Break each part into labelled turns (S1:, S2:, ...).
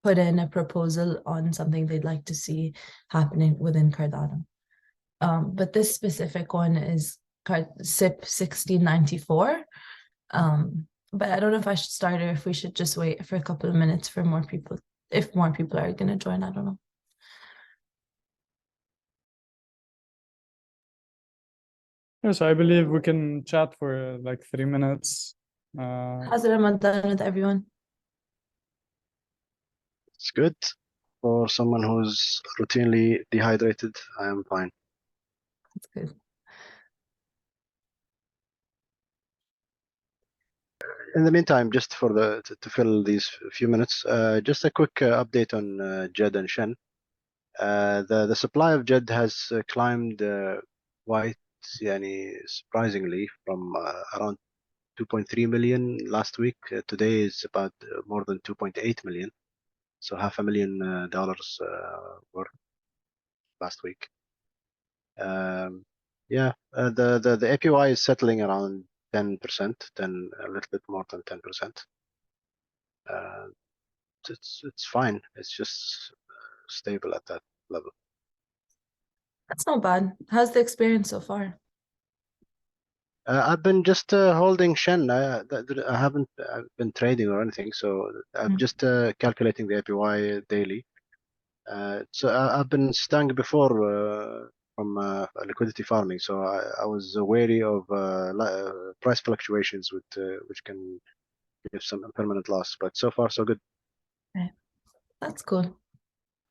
S1: put in a proposal on something they'd like to see happening within Cardano. But this specific one is SIP 1694. But I don't know if I should start or if we should just wait for a couple of minutes for more people, if more people are going to join, I don't know.
S2: Yes, I believe we can chat for like 3 minutes.
S1: How's Ramadan with everyone?
S3: It's good. For someone who's routinely dehydrated, I am fine.
S1: That's good.
S3: In the meantime, just for to fill these few minutes, just a quick update on Jed and Shen. The supply of Jed has climbed quite surprisingly from around 2.3 million last week. Today is about more than 2.8 million. So $500,000 worth last week. Yeah, the APY is settling around 10%, a little bit more than 10%. It's fine. It's just stable at that level.
S1: That's not bad. How's the experience so far?
S3: I've been just holding Shen. I haven't been trading or anything, so I'm just calculating the APY daily. So I've been stung before from liquidity farming, so I was wary of price fluctuations, which can give some permanent loss. But so far, so good.
S1: Okay. That's cool.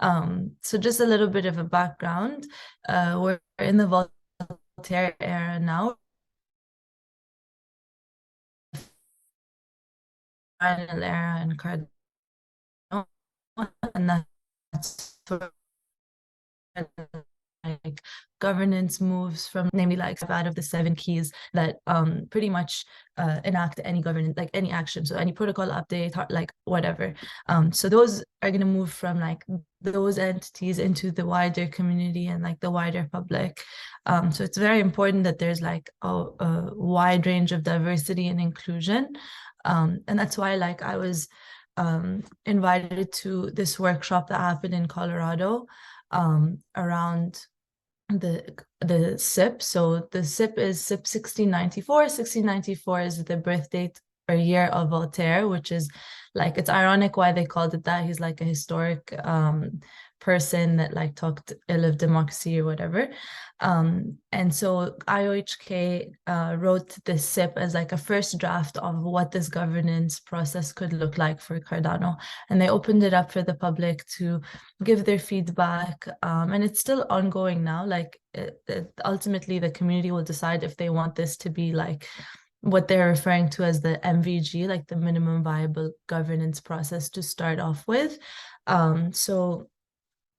S1: So just a little bit of a background. We're in the Voltaire era now. Final era in Cardano, and that's like governance moves from, namely like out of the 7 keys that pretty much enact any governance, like any action, so any protocol update, like whatever. So those are going to move from like those entities into the wider community and like the wider public. So it's very important that there's like a wide range of diversity and inclusion, and that's why like I was invited to this workshop that happened in Colorado around the SIP. So the SIP is SIP 1694. 1694 is the birth date or year of Voltaire, which is like, it's ironic why they called it that. He's like a historic person that like talked ill of democracy or whatever. And so IOHK wrote this SIP as like a first draft of what this governance process could look like for Cardano. And they opened it up for the public to give their feedback. And it's still ongoing now. Like ultimately the community will decide if they want this to be like what they're referring to as the MVG, like the minimum viable governance process to start off with. So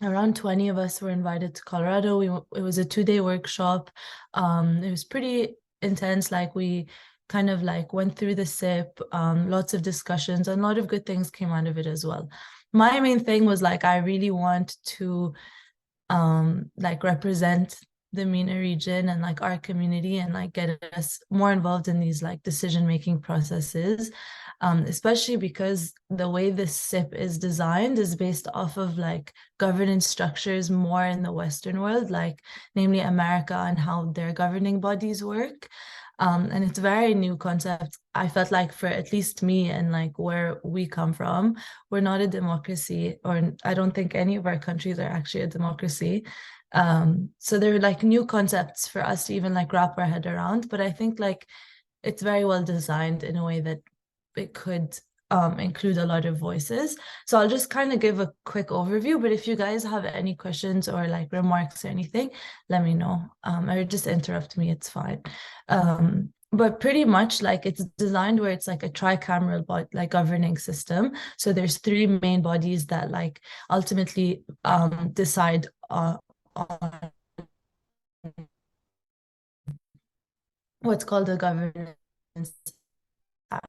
S1: around 20 of us were invited to Colorado. It was a 2-day workshop. It was pretty intense. Like we kind of like went through the SIP, lots of discussions, and a lot of good things came out of it as well. My main thing was like, I really want to like represent the MENA region and like our community and like get us more involved in these like decision-making processes, especially because the way this SIP is designed is based off of like governance structures more in the Western world, like namely America and how their governing bodies work. And it's a very new concept. I felt like for at least me and like where we come from, we're not a democracy, or I don't think any of our countries are actually a democracy. So they're like new concepts for us to even like wrap our head around. But I think like it's very well designed in a way that it could include a lot of voices. So I'll just kind of give a quick overview, but if you guys have any questions or like remarks or anything, let me know, or just interrupt me, it's fine. But pretty much like it's designed where it's like a tricameral like governing system. So there's 3 main bodies that like ultimately decide on what's called a governance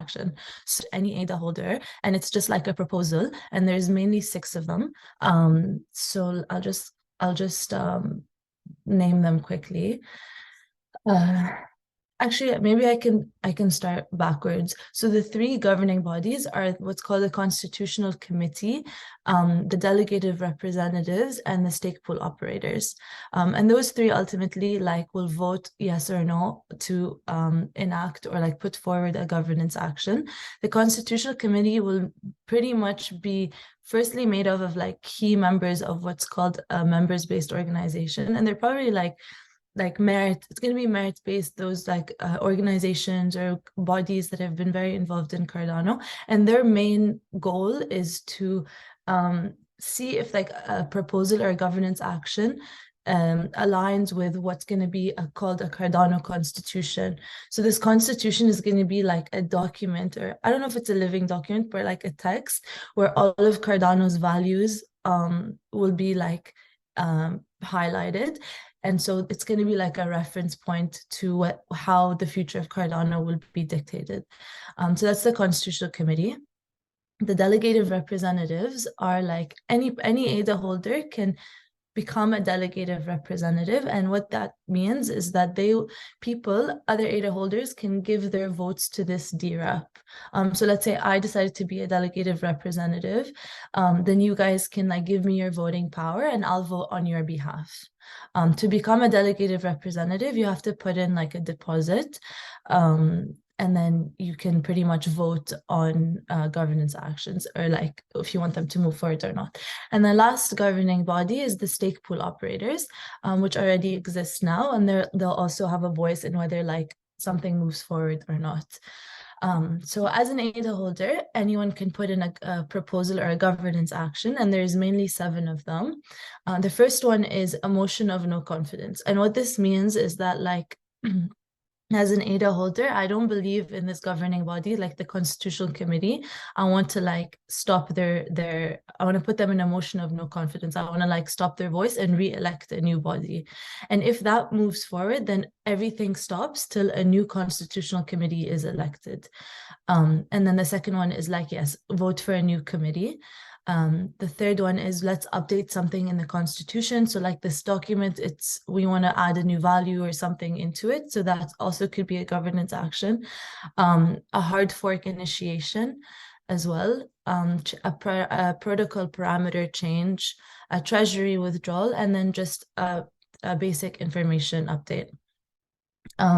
S1: action. So any ADA holder, and it's just like a proposal, and there's mainly 6 of them. So I'll just name them quickly. Actually, maybe I can start backwards. So the three governing bodies are what's called the Constitutional Committee, the delegated representatives, and the stake pool operators. And those three ultimately will vote yes or no to enact or put forward a governance action. The Constitutional Committee will pretty much be firstly made up of key members of what's called a members-based organization, and they're probably merit, it's going to be merit-based, those organizations or bodies that have been very involved in Cardano, and their main goal is to see if a proposal or a governance action aligns with what's going to be called a Cardano constitution. So this constitution is going to be a document, or I don't know if it's a living document, but a text where all of Cardano's values will be highlighted. And so it's going to be a reference point to how the future of Cardano will be dictated. So that's the Constitutional Committee. The delegated representatives are any ADA holder can become a delegated representative, and what that means is that other ADA holders can give their votes to this DREP. So let's say I decided to be a delegated representative, then you guys can give me your voting power and I'll vote on your behalf. To become a delegated representative, you have to put in a deposit, and then you can pretty much vote on governance actions, or if you want them to move forward or not. And the last governing body is the stake pool operators, which already exists now, and they'll also have a voice in whether something moves forward or not. So as an ADA holder, anyone can put in a proposal or a governance action, and there's mainly 7 of them. The first one is a motion of no confidence. And what this means is that as an ADA holder, I don't believe in this governing body, the Constitutional Committee. I want to stop I want to put them in a motion of no confidence. I want to stop their voice and re-elect a new body. And if that moves forward, then everything stops till a new Constitutional Committee is elected. And then the second one is yes, vote for a new committee. The third one is let's update something in the Constitution. So this document, we want to add a new value or something into it. So that also could be a governance action. A hard fork initiation as well, a protocol parameter change, a treasury withdrawal, and then just a basic information update.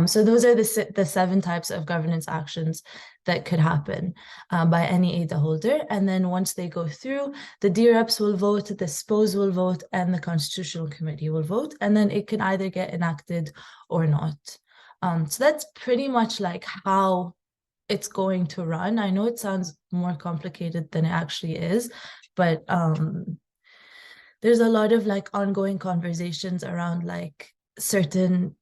S1: So those are the 7 types of governance actions that could happen by any ADA holder. And then once they go through, the DREPs will vote, the SPOs will vote, and the Constitutional Committee will vote. And then it can either get enacted or not. So that's pretty much how it's going to run. I know it sounds more complicated than it actually is, but there's a lot of ongoing conversations around certain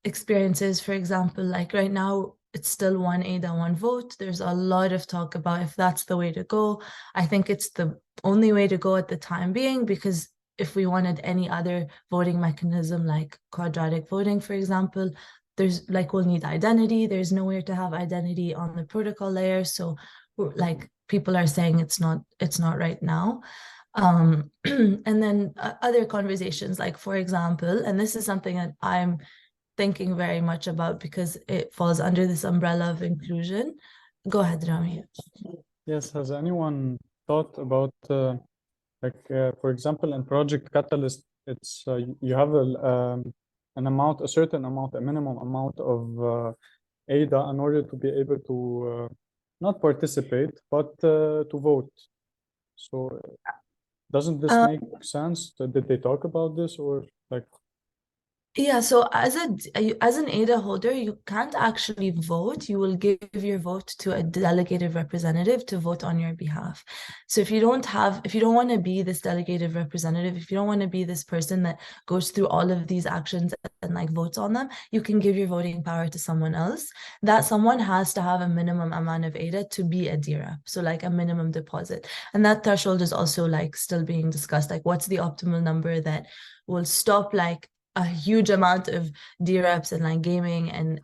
S1: experiences. For example, right now, it's still 1 ADA, 1 vote. There's a lot of talk about if that's the way to go. I think it's the only way to go at the time being, because if we wanted any other voting mechanism, quadratic voting, for example, there's we'll need identity. There's nowhere to have identity on the protocol layer. So people are saying it's not right now. And then other conversations, for example, and this is something that I'm thinking very much about because it falls under this umbrella of inclusion. Go ahead, Rami.
S2: Yes, has anyone thought about for example, in Project Catalyst, it's you have a certain amount, a minimum amount of ADA in order to be able to not participate, but to vote. So doesn't this make sense? Did they talk about this, or
S1: Yeah, so as an ADA holder, you can't actually vote. You will give your vote to a delegated representative to vote on your behalf. So if you don't want to be this delegated representative, if you don't want to be this person that goes through all of these actions and votes on them, you can give your voting power to someone else. That someone has to have a minimum amount of ADA to be a DREP, so a minimum deposit. And that threshold is also still being discussed. What's the optimal number that will stop a huge amount of DREPs and gaming and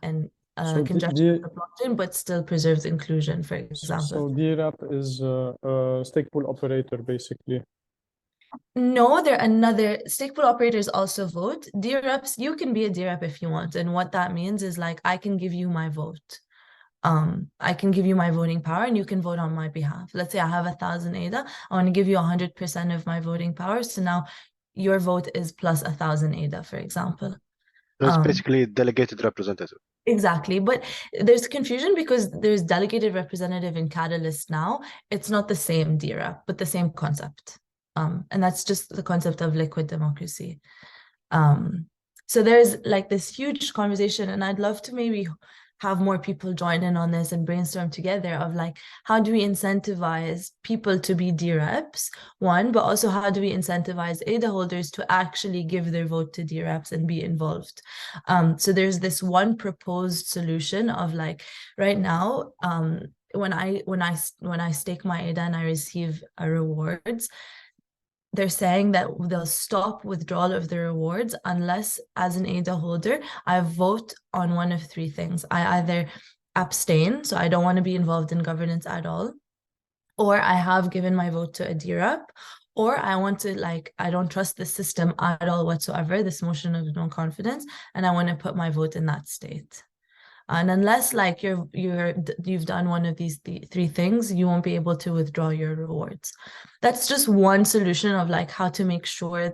S1: congestion of the blockchain, but still preserves inclusion, for example.
S2: So DREP is a stake pool operator, basically.
S1: No, they're another stake pool operators also vote. DREPs, you can be a DREP if you want. And what that means is like, I can give you my vote. I can give you my voting power and you can vote on my behalf. Let's say I have 1,000 ADA. I want to give you 100% of my voting power. So now your vote is plus 1,000 ADA, for example.
S3: So it's basically delegated representative.
S1: Exactly. But there's confusion because there's delegated representative in Catalyst now. It's not the same DREP, but the same concept. And that's just the concept of liquid democracy. So there's like this huge conversation, and I'd love to maybe have more people join in on this and brainstorm together of like, how do we incentivize people to be DREPs, one, but also how do we incentivize ADA holders to actually give their vote to DREPs and be involved? So there's this one proposed solution of like, right now, when I stake my ADA and I receive rewards, they're saying that they'll stop withdrawal of the rewards unless, as an ADA holder, I vote on one of three things. I either abstain, so I don't want to be involved in governance at all, or I have given my vote to a DREP, or I want to, like, I don't trust the system at all whatsoever, this motion of no confidence, and I want to put my vote in that state. And unless like you've done one of these three things, you won't be able to withdraw your rewards. That's just one solution of like how to make sure,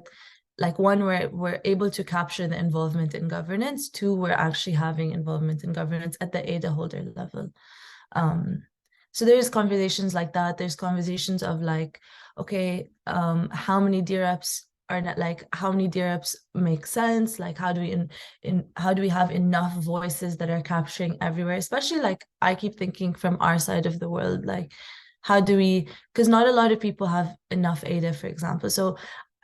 S1: like, one, we're able to capture the involvement in governance. Two, we're actually having involvement in governance at the ADA holder level. So there's conversations like that. There's conversations of like, okay, how many DREPs are not, like, how many DREPs make sense? Like, how do we have enough voices that are capturing everywhere? Especially like, I keep thinking from our side of the world, like, how do we, because not a lot of people have enough ADA, for example. So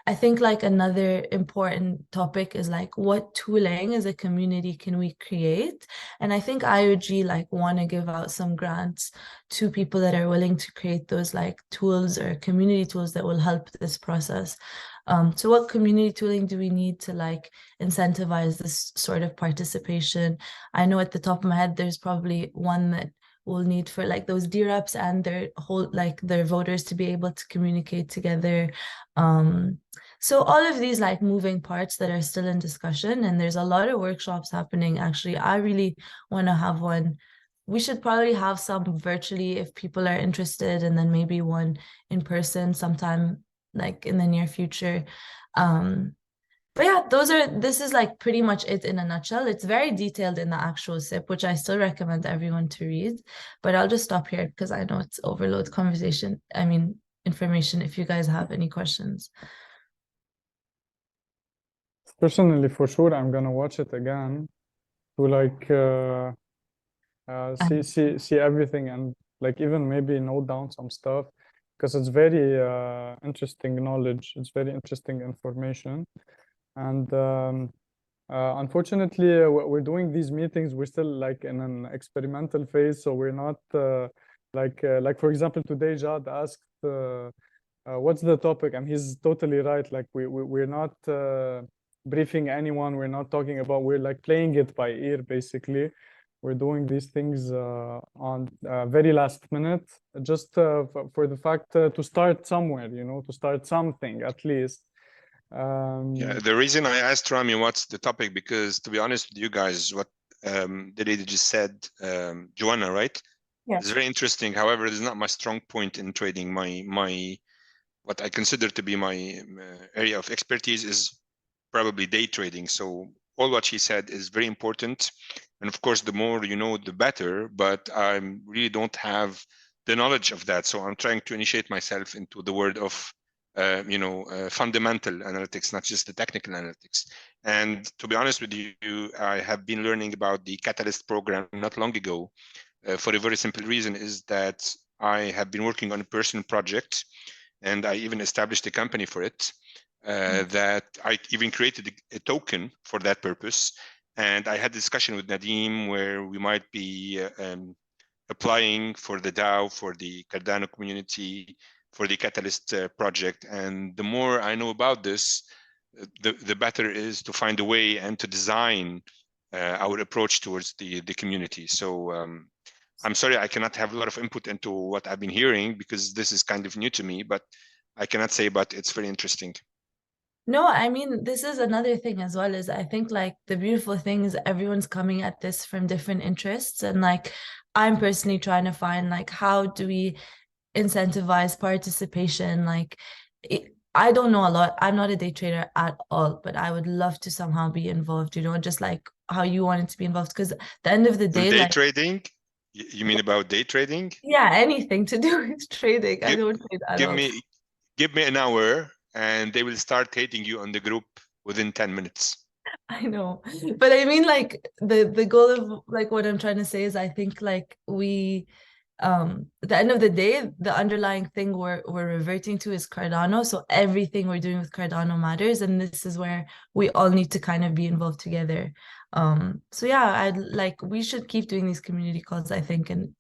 S1: I think like another important topic is like, what tooling as a community can we create? And I think IOG like want to give out some grants to people that are willing to create those like tools or community tools that will help this process. So what community tooling do we need to like incentivize this sort of participation? I know at the top of my head, there's probably one that we'll need for like those DREPs and their voters to be able to communicate together. So all of these like moving parts that are still in discussion, and there's a lot of workshops happening. Actually, I really want to have one. We should probably have some virtually if people are interested, and then maybe one in person sometime like in the near future. But yeah, this is like pretty much it in a nutshell. It's very detailed in the actual SIP, which I still recommend everyone to read. But I'll just stop here because I know it's overload conversation. I mean, information, if you guys have any questions.
S2: Personally, for sure, I'm gonna watch it again to like see everything and like even maybe note down some stuff because it's very interesting knowledge. It's very interesting information. And unfortunately, we're doing these meetings. We're still like in an experimental phase, so we're not like for example, today Jad asked what's the topic, and he's totally right. Like we're not briefing anyone. We're not talking about. We're like playing it by ear, basically. We're doing these things on very last minute, just for the fact to start somewhere, you know, to start something at least.
S4: Yeah, the reason I asked Rami what's the topic, because to be honest with you guys, what the lady just said, Juana, right?
S1: Yeah.
S4: It's very interesting. However, it is not my strong point in trading. My what I consider to be my area of expertise is probably day trading. So all what she said is very important. And of course, the more you know, the better, but I really don't have the knowledge of that. So I'm trying to initiate myself into the world of fundamental analytics, not just the technical analytics. And to be honest with you, I have been learning about the Catalyst program not long ago for a very simple reason, is that I have been working on a personal project, and I even established a company for it, that I even created a token for that purpose. And I had a discussion with Nadim where we might be applying for the DAO, for the Cardano community, for the Catalyst project. And the more I know about this, the better it is to find a way and to design our approach towards the community. So I'm sorry I cannot have a lot of input into what I've been hearing because this is kind of new to me, but I cannot say, but it's very interesting.
S1: No, I mean, this is another thing as well, is I think like the beautiful thing is everyone's coming at this from different interests. And like, I'm personally trying to find like, how do we incentivize participation? Like, I don't know a lot. I'm not a day trader at all, but I would love to somehow be involved, you know, just like how you wanted to be involved. Because at the end of the day,
S4: day
S1: like
S4: trading, you mean about day trading?
S1: Yeah, anything to do with trading. I don't trade at all.
S4: Give me an hour and they will start hating you on the group within 10 minutes.
S1: I know, but I mean, like the goal of like what I'm trying to say is I think like we at the end of the day, the underlying thing we're reverting to is Cardano. So everything we're doing with Cardano matters, and this is where we all need to kind of be involved together. So yeah, I'd like we should keep doing these community calls, I think, and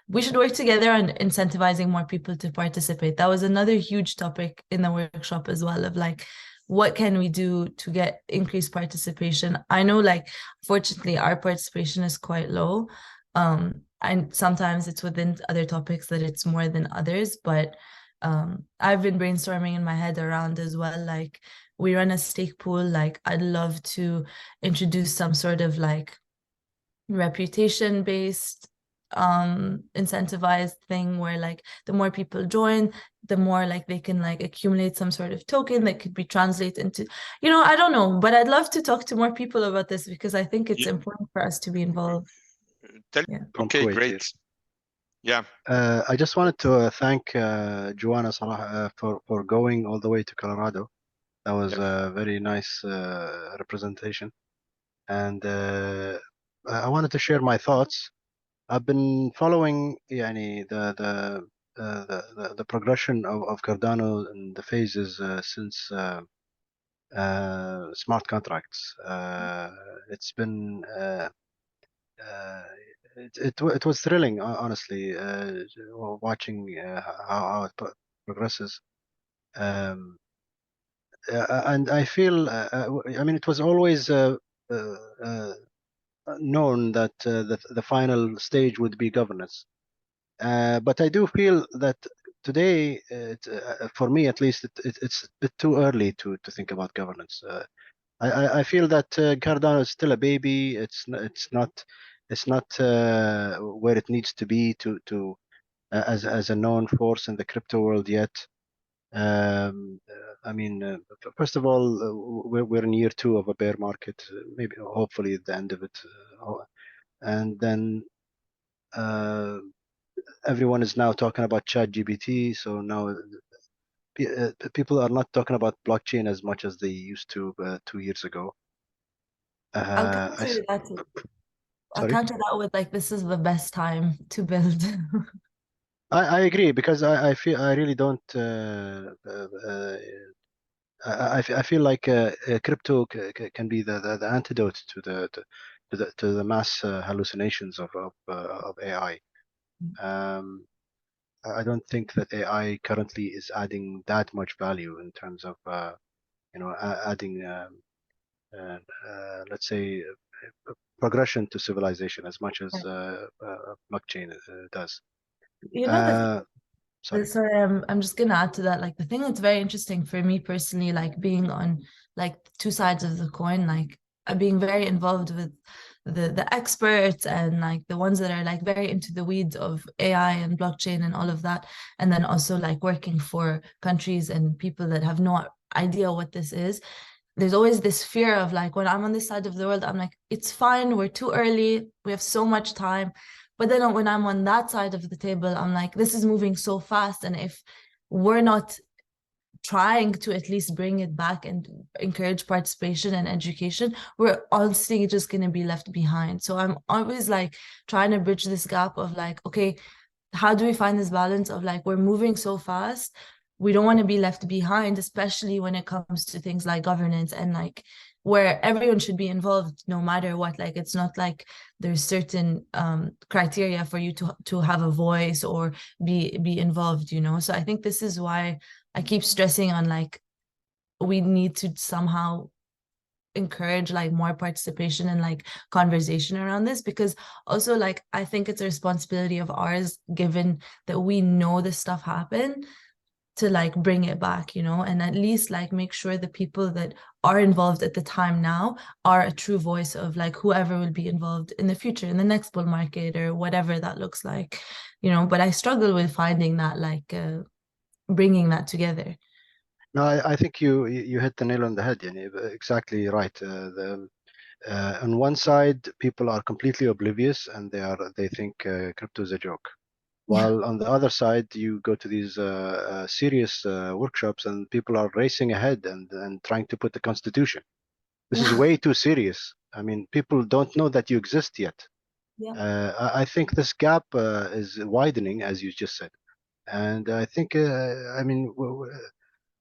S1: we should work together on incentivizing more people to participate. That was another huge topic in the workshop as well, of like, what can we do to get increased participation? I know, like, fortunately, our participation is quite low. And sometimes it's within other topics that it's more than others, but I've been brainstorming in my head around as well, like, we run a stake pool. Like, I'd love to introduce some sort of like reputation-based incentivized thing where like the more people join, the more like they can like accumulate some sort of token that could be translated into, you know, I don't know, but I'd love to talk to more people about this because I think it's important for us to be involved.
S4: Okay, great. Yeah.
S3: I just wanted to thank Juana for going all the way to Colorado. That was a very nice representation, and I wanted to share my thoughts. I've been following the progression of Cardano and the phases since smart contracts. It's been it was thrilling, honestly, watching how it progresses. And I feel, I mean, it was always known that the final stage would be governance. But I do feel that today, for me at least, it's a bit too early to think about governance. I feel that Cardano is still a baby. It's not where it needs to be to as a known force in the crypto world yet. I mean, first of all, we're in year 2 of a bear market, maybe hopefully at the end of it, and then everyone is now talking about ChatGPT. So now people are not talking about blockchain as much as they used to 2 years ago.
S1: I'll counter that with like, this is the best time to build.
S3: I agree, because I feel I really don't. I feel like crypto can be the antidote to the mass hallucinations of AI. I don't think that AI currently is adding that much value in terms of adding let's say progression to civilization as much as blockchain does.
S1: You know,
S3: sorry,
S1: I'm just gonna add to that. Like, the thing that's very interesting for me personally, like being on like 2 sides of the coin, like being very involved with the experts and like the ones that are like very into the weeds of AI and blockchain and all of that, and then also like working for countries and people that have no idea what this is. There's always this fear of like, when I'm on this side of the world, I'm like, it's fine, we're too early, we have so much time. But then when I'm on that side of the table, I'm like, this is moving so fast, and if we're not trying to at least bring it back and encourage participation and education, we're honestly just going to be left behind. So I'm always like trying to bridge this gap of like, okay, how do we find this balance of like, we're moving so fast, we don't want to be left behind, especially when it comes to things like governance and like where everyone should be involved no matter what. Like, it's not like there's certain criteria for you to have a voice or be involved, you know. So I think this is why I keep stressing on like, we need to somehow encourage like more participation and like conversation around this, because also like I think it's a responsibility of ours, given that we know this stuff happened, to like bring it back, you know, and at least like make sure the people that are involved at the time now are a true voice of like whoever will be involved in the future, in the next bull market or whatever that looks like, you know. But I struggle with finding that like bringing that together.
S3: No, I think you hit the nail on the head, yani, exactly right. On one side, people are completely oblivious and they think crypto is a joke. While on the other side, you go to these serious workshops and people are racing ahead and trying to put the constitution. This is way too serious. I mean, people don't know that you exist yet. I think this gap is widening, as you just said. And I think, I mean,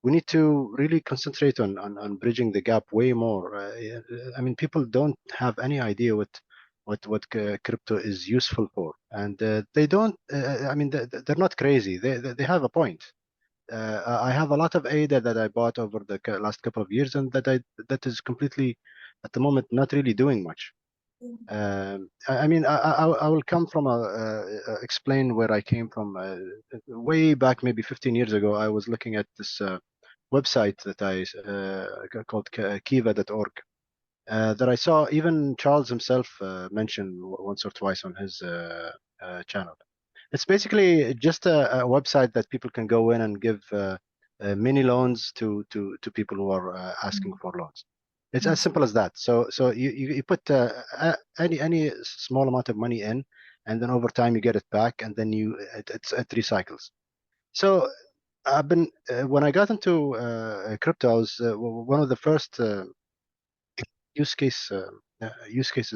S3: we need to really concentrate on bridging the gap way more. I mean, people don't have any idea what crypto is useful for, and they don't. I mean, they're not crazy. They have a point. I have a lot of ADA that I bought over the last couple of years, and that is completely, at the moment, not really doing much. I mean, I will come from explain where I came from. Way back, maybe 15 years ago, I was looking at this website that I called kiva.org. That I saw even Charles himself mention once or twice on his channel. It's basically just a website that people can go in and give mini loans to people who are asking for loans. It's as simple as that. So you put any small amount of money in, and then over time you get it back, and then it recycles. So I've been when I got into crypto, I was one of the first use cases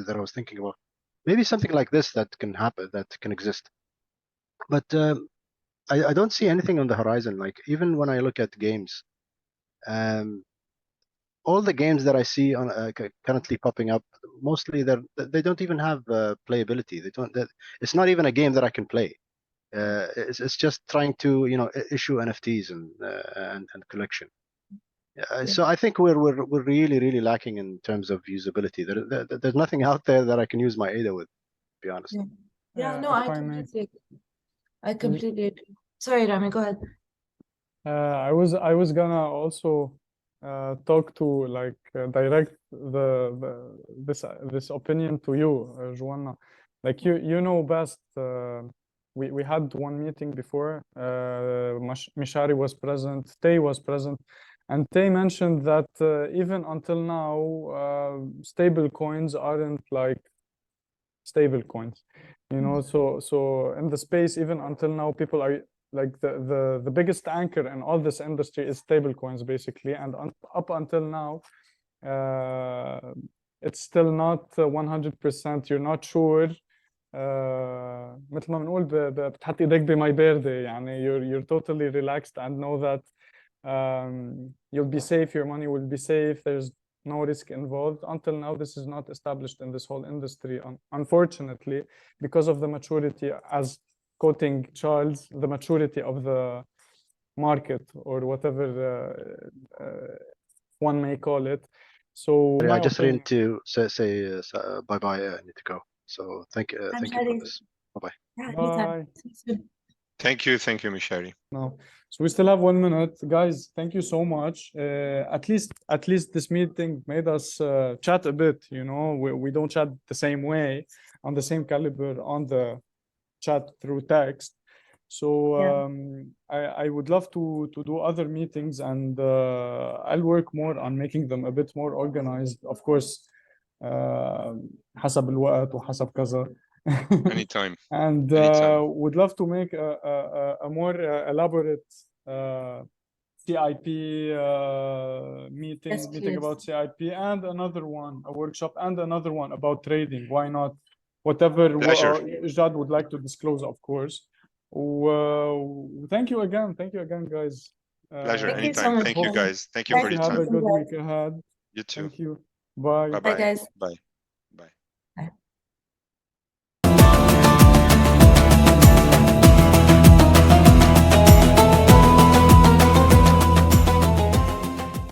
S3: that I was thinking about. Maybe something like this that can happen, that can exist. But I don't see anything on the horizon. Like even when I look at games, all the games that I see on currently popping up, mostly they don't even have playability. It's not even a game that I can play. It's just trying to issue NFTs and collection. So I think we're really lacking in terms of usability. There's nothing out there that I can use my ADA with, to be honest.
S1: Yeah, no, I completely agree. Sorry, Rami, go ahead.
S2: I was gonna also talk to like direct this opinion to you, Juana. Like you know best. We had one meeting before. Mishari was present. Tay was present. And they mentioned that even until now, stable coins aren't like stable coins, you know. So in the space, even until now, people are like the biggest anchor in all this industry is stable coins, basically. And up until now, it's still not 100%. You're not sure. مثل ما بنقول بتحط ايديك بمي باردة يعني you're totally relaxed and know that you'll be safe, your money will be safe, there's no risk involved. Until now, this is not established in this whole industry, unfortunately, because of the maturity, as quoting Charles, the maturity of the market, or whatever one may call it. So
S3: I just need to say bye-bye. I need to go. So thank you for this. Bye-bye.
S2: Bye.
S4: Thank you, Mishari.
S2: No, so we still have 1 minute, guys. Thank you so much. At least this meeting made us chat a bit. You know, we don't chat the same way, on the same caliber on the chat through text. So I would love to do other meetings, and I'll work more on making them a bit more organized. Of course, حسب الوقت وحسب كذا.
S4: Anytime.
S2: And would love to make a more elaborate CIP meeting about CIP, and another one, a workshop, and another one about trading. Why not? Whatever Jad would like to disclose, of course. Thank you again, guys.
S4: Pleasure.
S1: Thank
S4: anytime.
S1: You so much.
S4: Thank you, guys. Thank you for your time.
S2: Have a good week ahead.
S4: You too.
S2: Thank you. Bye.
S4: Bye-bye.
S1: Bye, guys.
S4: Bye.